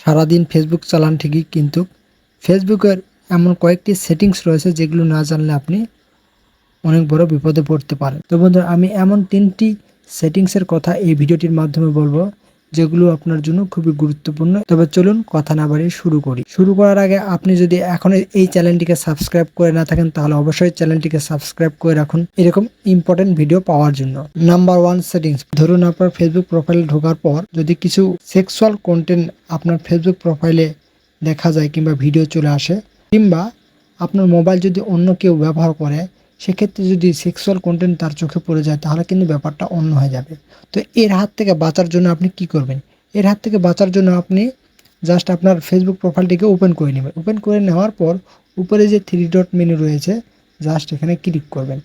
সারাদিন ফেসবুক চালান ঠিকই, কিন্তু ফেসবুকের এমন কয়েকটি সেটিংস রয়েছে যেগুলো না জানলে আপনি অনেক বড় বিপদে পড়তে পারেন। তো বন্ধুরা, আমি এমন 3টি সেটিংসের কথা এই ভিডিওটির মাধ্যমে বলবো যেগুলো আপনার জন্য খুবই গুরুত্বপূর্ণ। তবে চলুন কথা না বাড়িয়ে শুরু করি। শুরু করার আগে আপনি যদি এখনো এই চ্যানেলটিকে সাবস্ক্রাইব করে না থাকেন তাহলে অবশ্যই চ্যানেলটিকে সাবস্ক্রাইব করে রাখুন এরকম ইম্পর্টেন্ট ভিডিও পাওয়ার জন্য। নাম্বার 1 সেটিংস, ধরুন আপনার ফেসবুক প্রোফাইলে ঢোকার পর যদি কিছু সেক্সুয়াল কন্টেন্ট আপনার ফেসবুক প্রোফাইলে দেখা যায় কিংবা ভিডিও চলে আসে, কিংবা আপনার মোবাইল যদি অন্য কেউ ব্যবহার করে, সেক্ষেত্রে যদি সেক্সুয়াল কন্টেন্ট তার চোখে পড়ে যায় তাহলে কিন্তু ব্যাপারটা অন্য হয়ে যাবে। তো এর হাত থেকে বাঁচার জন্য আপনি কি করবেন? এর হাত থেকে বাঁচার জন্য আপনি জাস্ট আপনার ফেসবুক প্রোফাইলটিকে ওপেন করে নেবেন। ওপেন করে নেওয়ার পর উপরে যে 3 ডট মেনু রয়েছে জাস্ট এখানে ক্লিক করবেন।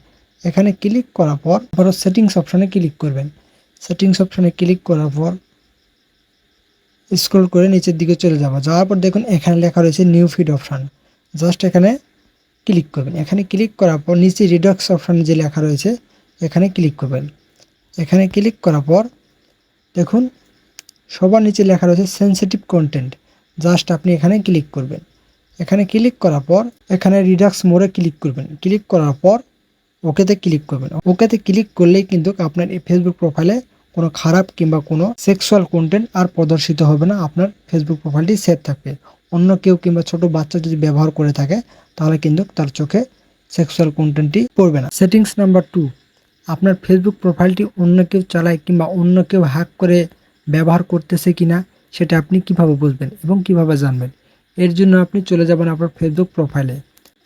এখানে ক্লিক করার পর আবারও সেটিংস অপশানে ক্লিক করবেন। সেটিংস অপশানে ক্লিক করার পর স্ক্রল করে নিচের দিকে চলে যাওয়ার পর দেখুন এখানে লেখা রয়েছে নিউ ফিড অপশান। জাস্ট এখানে ক্লিক করবেন। এখানে ক্লিক করার পর নিচে রিডক্স অপশানে যে লেখা রয়েছে এখানে ক্লিক করবেন। এখানে ক্লিক করার পর দেখুন সবার নিচে লেখা রয়েছে সেনসিটিভ কন্টেন্ট। জাস্ট আপনি এখানে ক্লিক করবেন। এখানে ক্লিক করার পর এখানে রিডাক্স মোড়ে ক্লিক করবেন। ক্লিক করার পর ওকেতে ক্লিক করবেন। ওকেতে ক্লিক করলেই কিন্তু আপনার এই ফেসবুক প্রোফাইলে কোনো খারাপ কিংবা কোনো সেক্সুয়াল কন্টেন্ট আর প্রদর্শিত হবে না। আপনার ফেসবুক প্রোফাইলটি সেভ থাকবে। অন্য কেউ কিংবা ছোট বাচ্চা যদি ব্যবহার করে থাকে তাহলে কিন্তু তার চোখে সেক্সুয়াল কন্টেন্টটি পড়বে না। সেটিংস নাম্বার 2, আপনার ফেসবুক প্রোফাইলটি অন্য কেউ চালায় কিংবা অন্য কেউ হ্যাক করে ব্যবহার করতেছে কিনা সেটা আপনি কিভাবে বুঝবেন এবং কিভাবে জানবেন? এর জন্য আপনি চলে যাবেন আপনার ফেসবুক প্রোফাইলে।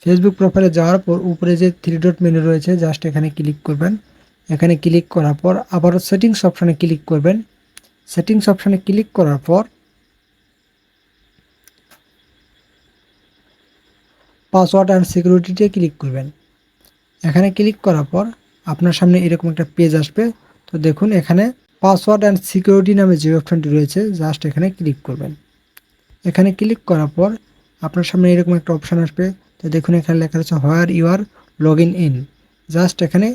ফেসবুক প্রোফাইলে যাওয়ার পর উপরে যে 3 ডট মেনু রয়েছে জাস্ট এখানে ক্লিক করবেন। এখানে ক্লিক করার পর আবারও সেটিংস অপশানে ক্লিক করবেন। সেটিংস অপশানে ক্লিক করার পর পাসওয়ার্ড অ্যান্ড সিকিউরিটিতে ক্লিক করবেন। এখানে ক্লিক করার পর আপনার সামনে এরকম একটা পেজ আসবে। তো দেখুন এখানে পাসওয়ার্ড অ্যান্ড সিকিউরিটি নামে যে অপশানটি রয়েছে জাস্ট এখানে ক্লিক করবেন। এখানে ক্লিক করার পর আপনার সামনে এরকম একটা অপশান আসবে। তো দেখুন এখানে লেখা রয়েছে where you are log in. Just এখানে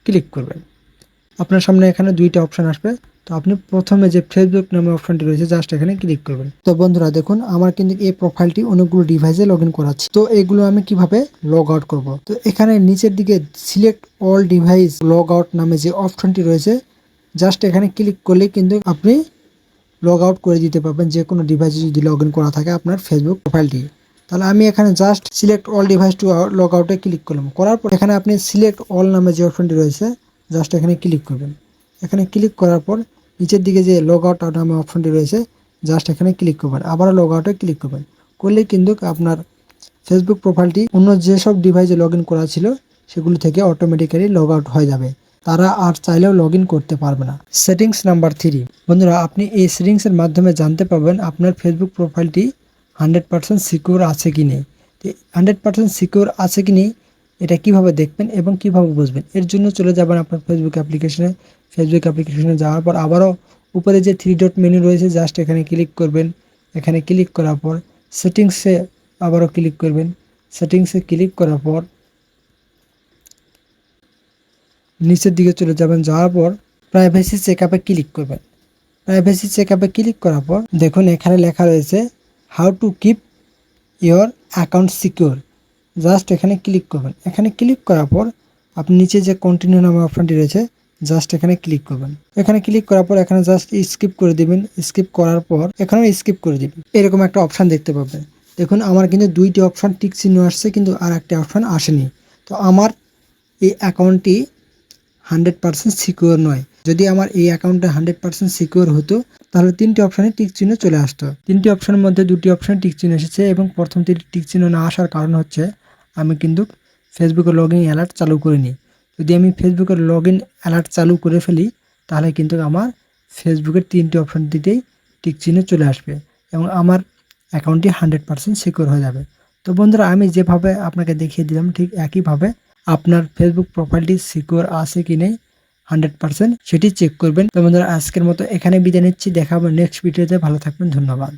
ক্লিক করবেন। আপনার সামনে এখানে 2টা অপশান আসবে। তো আপনি প্রথমে যে ফেসবুক নামে অপশানটি রয়েছে জাস্ট এখানে ক্লিক করবেন। তো বন্ধুরা দেখুন আমার কিন্তু এই প্রোফাইলটি অনেকগুলো ডিভাইসে লগ ইন করাচ্ছি। তো এগুলো আমি কিভাবে লগ আউট করব? তো এখানে নিচের দিকে select all device log out নামে যে অপশানটি রয়েছে জাস্ট এখানে ক্লিক করলেই কিন্তু আপনি লগ আউট করে দিতে পারবেন যে কোনো ডিভাইসে যদি লগ ইন করা থাকে আপনার ফেসবুক প্রোফাইলটি। তাহলে আমি এখানে just select all device to log আউটে ক্লিক করলাম। করার পর এখানে আপনি সিলেক্ট অল নামে যে অপশনটি রয়েছে জাস্ট এখানে ক্লিক করবেন। এখানে ক্লিক করার পর নিচের দিকে যে লগ আউট নামে অপশনটি রয়েছে জাস্ট এখানে ক্লিক করবেন। আবারও লগ আউটে ক্লিক করবেন। করলেই কিন্তু আপনার ফেসবুক প্রোফাইলটি অন্য যেসব ডিভাইসে লগ ইন করা ছিল সেগুলি থেকে অটোমেটিক্যালি লগ আউট হয়ে যাবে। তারা আর চাইলেও লগ ইন করতে পারবে না। সেটিংস নাম্বার 3, বন্ধুরা আপনি এই সেটিংসের মাধ্যমে জানতে পারবেন আপনার ফেসবুক প্রোফাইলটি 100% সিকিউর আছে কি নেই। 100% সিকিউর আছে কি নেই এটা কিভাবে দেখবেন এবং কিভাবে বুঝবেন? এর জন্য চলে যাবেন আপনার ফেসবুক অ্যাপ্লিকেশনে। ফেসবুক অ্যাপ্লিকেশনে যাওয়ার পর আবারও উপরে যে 3 ডট মেনু রয়েছে জাস্ট এখানে ক্লিক করবেন। এখানে ক্লিক করার পর সেটিংসে আবারও ক্লিক করবেন। সেটিংসে ক্লিক করার পর নিচের দিকে চলে যাবেন। যাওয়ার পর প্রাইভেসি চেকআপে ক্লিক করবেন। প্রাইভেসি চেকআপে ক্লিক করার পর দেখুন এখানে লেখা রয়েছে how to keep your account secure. Just এখানে ক্লিক করবেন। এখানে ক্লিক করার পর আপনি নিচে যে কন্টিনিউ নামে অপশনটি রয়েছে জাস্ট এখানে ক্লিক করবেন। এখানে ক্লিক করার পর এখানে জাস্ট স্কিপ করে দিবেন। স্কিপ করার পর এখানেও স্কিপ করে দিবেন। এরকম একটা অপশান দেখতে পাবেন। দেখুন আমার কিন্তু 2টি অপশান টিক চিহ্ন আসছে কিন্তু আর একটা অপশান আসেনি। তো আমার এই অ্যাকাউন্টটি 100% সিকিউর নয়। যদি আমার এই অ্যাকাউন্টটা 100% সিকিউর হতো তাহলে 3টি অপশানে টিক চিহ্ন চলে আসতো। 3টি অপশানের মধ্যে 2টি অপশানে টিক চিহ্ন এসেছে এবং প্রথম 3টি টিক চিহ্ন না আসার কারণ হচ্ছে আমি কিন্তু ফেসবুকে লগ ইন অ্যালার্ট চালু করিনি। যদি আমি ফেসবুকের লগ ইন অ্যালার্ট চালু করে ফেলি তাহলে কিন্তু আমার ফেসবুকের 3টি অপশান দিতেই টিক চিহ্ন চলে আসবে এবং আমার অ্যাকাউন্টটি 100% সিকিউর হয়ে যাবে। তো বন্ধুরা আমি যেভাবে আপনাকে দেখিয়ে দিলাম ঠিক একইভাবে আপনার ফেসবুক প্রোফাইলটি সিকিউর আছে কি নেই 100% সেটি চেক করবেন। তো বন্ধুরা আজকের মতো এখানে বিদায় নিচ্ছি। দেখা হবে নেক্সট ভিডিওতে। ভালো থাকবেন। ধন্যবাদ।